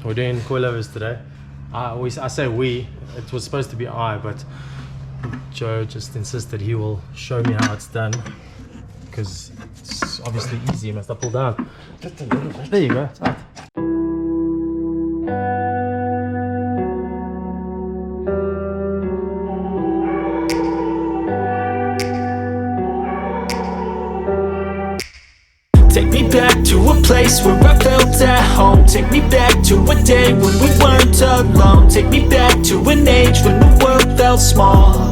We're doing coilovers today. I say we, it was supposed to be I, but Joe just insisted he will show me how it's done because it's obviously easy. You must pull down just a little bit. There you go. It's right. Take me back to a place where I felt at home. Take me back to a day when we weren't alone. Take me back to an age when the world felt small.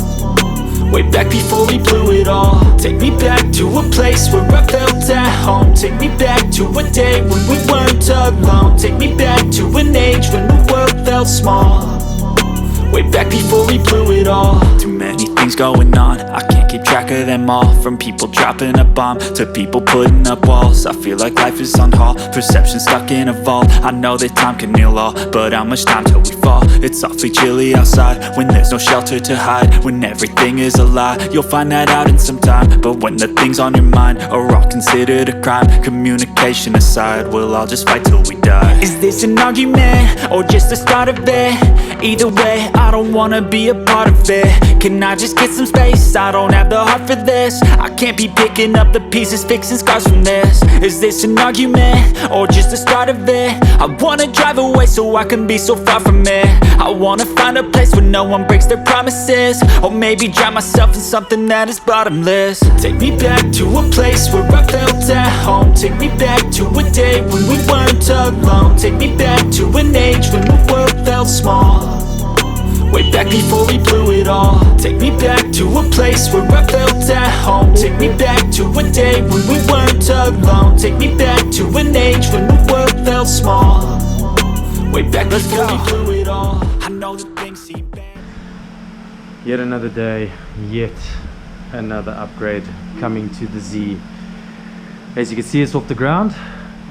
Way back before we blew it all. Take me back to a place where I felt at home. Take me back to a day when we weren't alone. Take me back to an age when the world felt small. Way back before we blew it all. Too many things going on, I can't keep track of them all. From people dropping a bomb to people putting up walls. I feel like life is on hold, perception stuck in a vault. I know that time can heal all, but how much time till we fall? It's awfully chilly outside when there's no shelter to hide. When everything is a lie, you'll find that out in some time. But when the things on your mind are all considered a crime, communication aside, we'll all just fight till we die. Is this an argument or just the start of it? Either way, I don't wanna be a part of it. Can I just get some space? I don't have the heart for this. I can't be picking up the pieces, fixing scars from this. Is this an argument or just the start of it? I wanna drive away so I can be so far from it. I wanna find a place where no one breaks their promises. Or maybe drown myself in something that is bottomless. Take me back to a place where I felt at home. Take me back to a day when we weren't alone. Take me back to an age when the world felt small. Way back before we blew it all. Take me back to a place where I felt at home. Take me back to a day when we weren't alone. Take me back to an age when the world felt small. Way back before we blew it all. I know that things seem bad. Yet another day, yet another upgrade coming to the Z. As you can see, it's off the ground.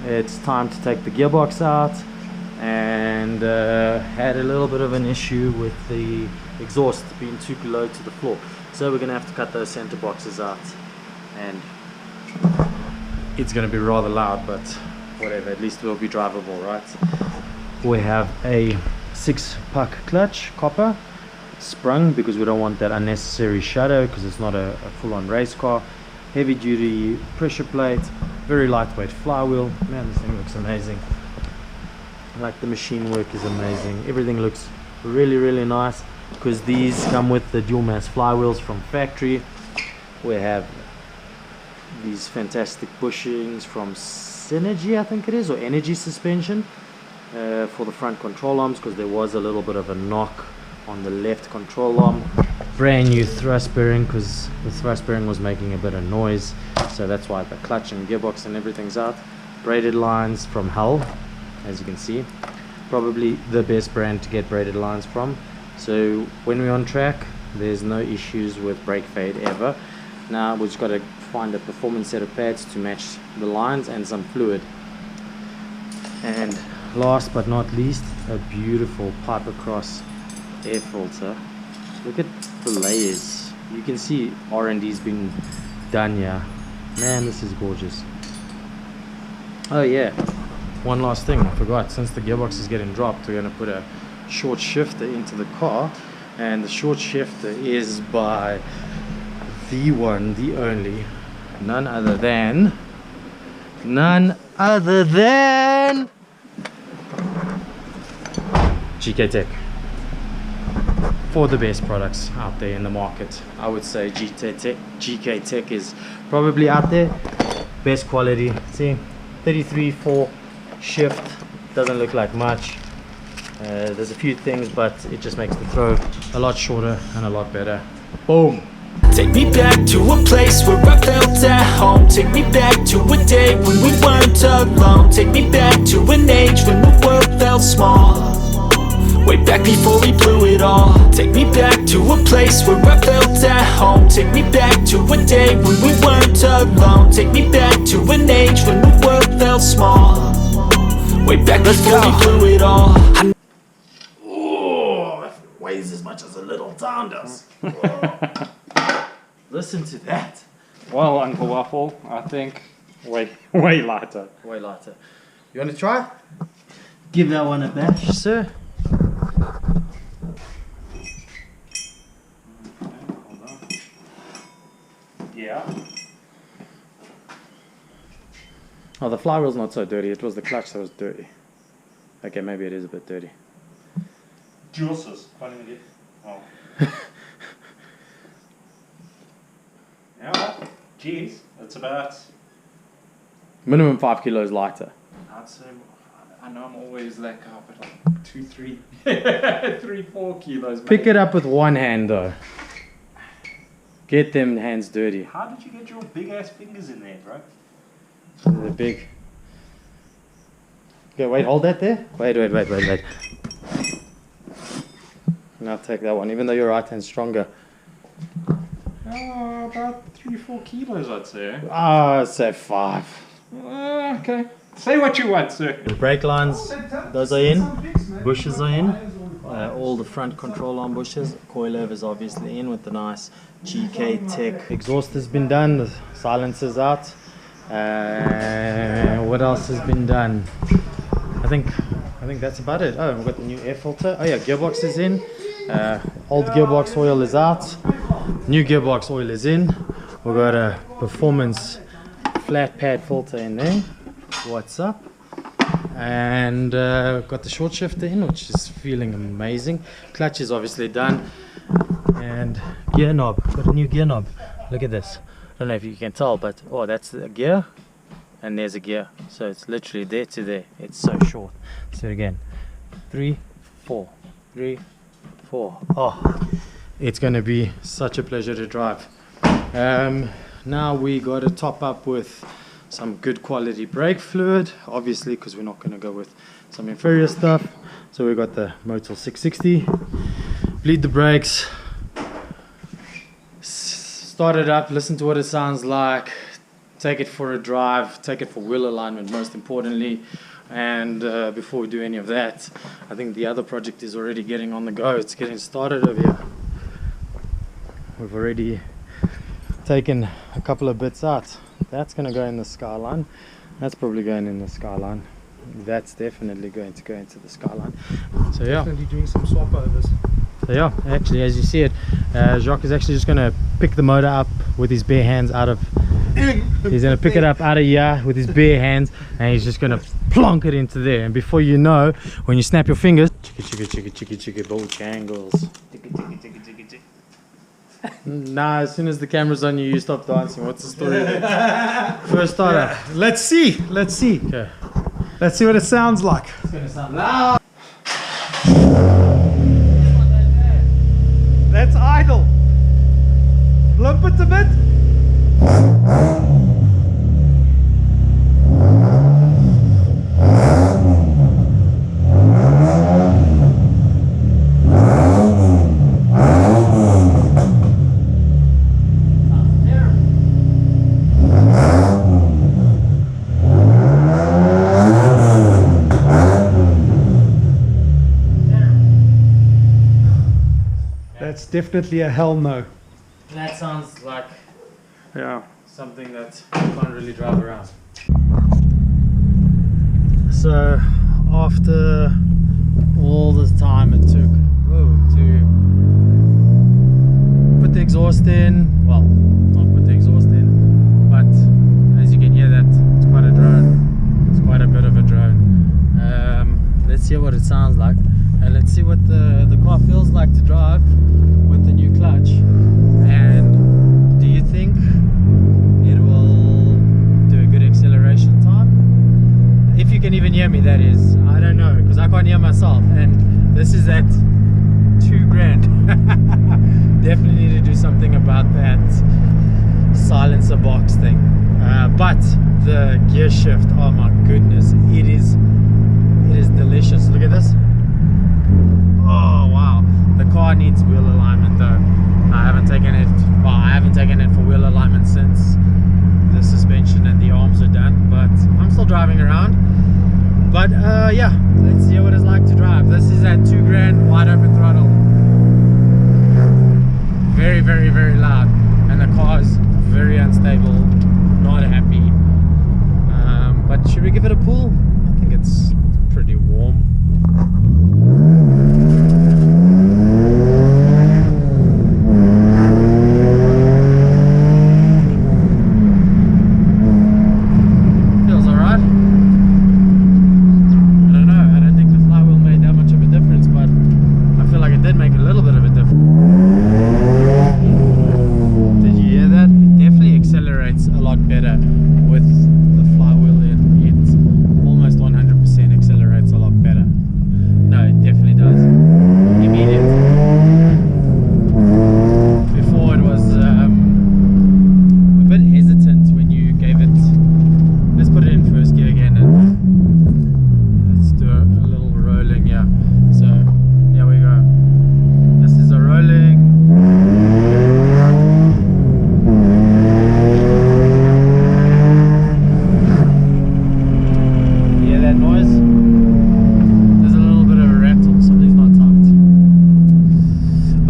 It's time to take the gearbox out, and had a little bit of an issue with the exhaust being too low to the floor, so we're gonna have to cut those center boxes out, and it's gonna be rather loud, but whatever, at least it will be drivable, right? We have a 6-puck clutch, copper, sprung because we don't want that unnecessary shadow because it's not a full-on race car. Heavy duty pressure plate, very lightweight flywheel. Man, this thing looks amazing. Like, the machine work is amazing. Everything looks really nice because these come with the dual mass flywheels from factory. We have these fantastic bushings from Synergy, I think it is, or Energy Suspension, for the front control arms because there was a little bit of a knock on the left control arm. Brand new thrust bearing because the thrust bearing was making a bit of noise, so that's why the clutch and gearbox and everything's out. Braided lines from Hull, as you can see, probably the best brand to get braided lines from. So when we're on track, there's no issues with brake fade ever. Now we've just got to find a performance set of pads to match the lines and some fluid. And last but not least, a beautiful pipe across air filter. Look at the layers. You can see R&D's been done here. Man, this is gorgeous. Oh yeah, one last thing I forgot. Since the gearbox is getting dropped, we're going to put a short shifter into the car, and the short shifter is by the one, the only, none other than Gkteck. For the best products out there in the market, I would say Gkteck is probably out there. Best quality. See, 33.4 shift, doesn't look like much. There's a few things, but it just makes the throw a lot shorter and a lot better. Boom. Take me back to a place where I felt at home. Take me back to a day when we weren't alone. Take me back to an age when the world felt small. Way back before we blew it all. Take me back to a place where I felt at home. Take me back to a day when we weren't alone. Take me back to an age when the world felt small. Way back before we blew it all. Oh, it weighs as much as a little town does. Listen to that. Well, Uncle Waffle, I think way lighter. Way lighter. You want to try? Give that one a bash, sir. Yeah. Oh, the flywheel's not so dirty. It was the clutch that was dirty. Okay, maybe it is a bit dirty. Juices. Oh. Yeah. Geez, it's about. Minimum 5 kilos lighter. I'd say. I know I'm always that guy, but like 2, 3, 3, 4 kilos. Pick maybe. it up with one hand though. Get them hands dirty. How did you get your big ass fingers in there, bro? They're big. Okay, wait, hold that there. Wait. Now take that one, even though your right hand's stronger. Oh, about 3, 4 kilos, I'd say. I'd say 5. Okay. Say what you want, sir. The brake lines, those are in. Bushes are in. All the front control arm bushes. Coilovers obviously in with the nice Gkteck. Exhaust has been done. The silencer's out. What else has been done? I think that's about it. Oh, we've got the new air filter. Oh yeah, gearbox is in. Old gearbox oil is out. New gearbox oil is in. We've got a performance flat pad filter in there. What's up? And got the short shifter in, which is feeling amazing. Clutch is obviously done. And gear knob. Got a new gear knob. Look at this. I don't know if you can tell, but oh, that's the gear. And there's a gear. So it's literally there to there. It's so short. So again, 3, 4, 3, 4. Oh, it's going to be such a pleasure to drive. Now we got to top up with some good quality brake fluid, obviously, because we're not going to go with some inferior stuff. So we got the Motul 660. Bleed the brakes. Start it up, listen to what it sounds like, take it for a drive, take it for wheel alignment most importantly. And before we do any of that, I think the other project is already getting on the go. It's getting started over here. We've already taken a couple of bits out. That's going to go in the Skyline. That's probably going in the Skyline. That's definitely going to go into the Skyline. So yeah. Definitely doing some swap overs. So yeah, actually, as you see it, Jacques is actually just going to pick the motor up with his bare hands out of... He's going to pick it up out of here with his bare hands, and he's just going to plonk it into there. And before you know, when you snap your fingers, chicka bojangles. Nah, as soon as the camera's on you, you stop dancing. What's the story there? First starter. Yeah. Let's see. Okay. Let's see what it sounds like. It's going to sound loud. That's idle. Limp it a bit. That's definitely a hell no. That sounds like Yeah. something that you can't really drive around. So after all this time it took to put the exhaust in, well, not put the exhaust in, but as you can hear, that it's quite a drone. It's quite a bit of a drone. Let's hear what it sounds like, and let's see what the car feels like to drive with the new clutch. And do you think it will do a good acceleration time? If you can even hear me, that is. I don't know, because I can't hear myself, and this is at $2,000. Definitely need to do something about that silencer box thing. But the gear shift, oh my goodness, it is delicious. Look at this. Oh wow, the car needs wheel alignment though. I haven't taken it for wheel alignment since the suspension and the arms are done, but I'm still driving around. But yeah, let's see what it's like to drive. This is at $2,000, wide open throttle. Very, very, very loud, and the car is very unstable, not happy. But should we give it a pull? I think it's pretty warm.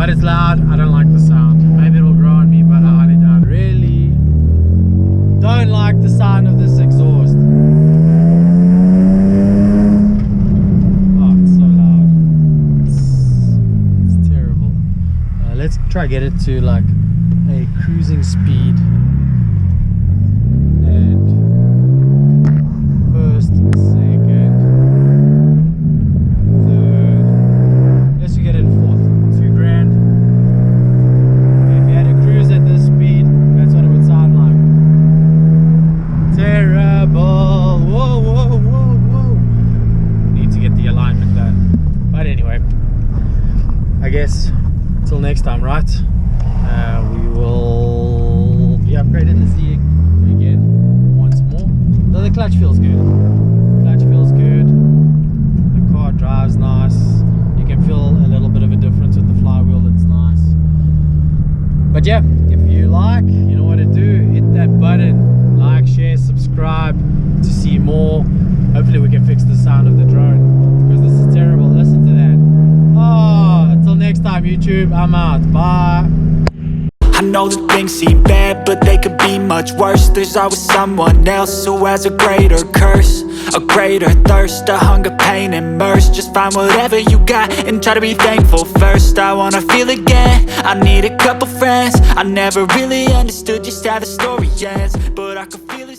but it's loud. I don't like the sound. Maybe it'll grow on me, but I highly doubt it. Really don't like the sound of this exhaust. Oh, it's so loud. It's terrible. Let's try get it to like a cruising speed. And first, second, third. Let's get it in fourth. $2 grand. If you had a cruise at this speed, that's what it would sound like. Terrible. Whoa, whoa, whoa, whoa. Need to get the alignment done. But anyway, I guess till next time, right? We will be upgrading the Z again once more. Though the clutch feels good. Clutch feels good. The car drives nice. You can feel a little bit of a difference with the flywheel. That's nice. But yeah, if you like, you know what to do. Hit that button. Like, share, subscribe to see more. Hopefully we can fix the sound of the drone, because this is terrible. Listen to that. Oh, until next time, YouTube. I'm out. Bye. I know that things seem bad, but they could be much worse. There's always someone else who has a greater curse, a greater thirst, a hunger, pain, and mercy. Just find whatever you got and try to be thankful first. I wanna feel again, I need a couple friends. I never really understood just how the story ends, but I can feel it.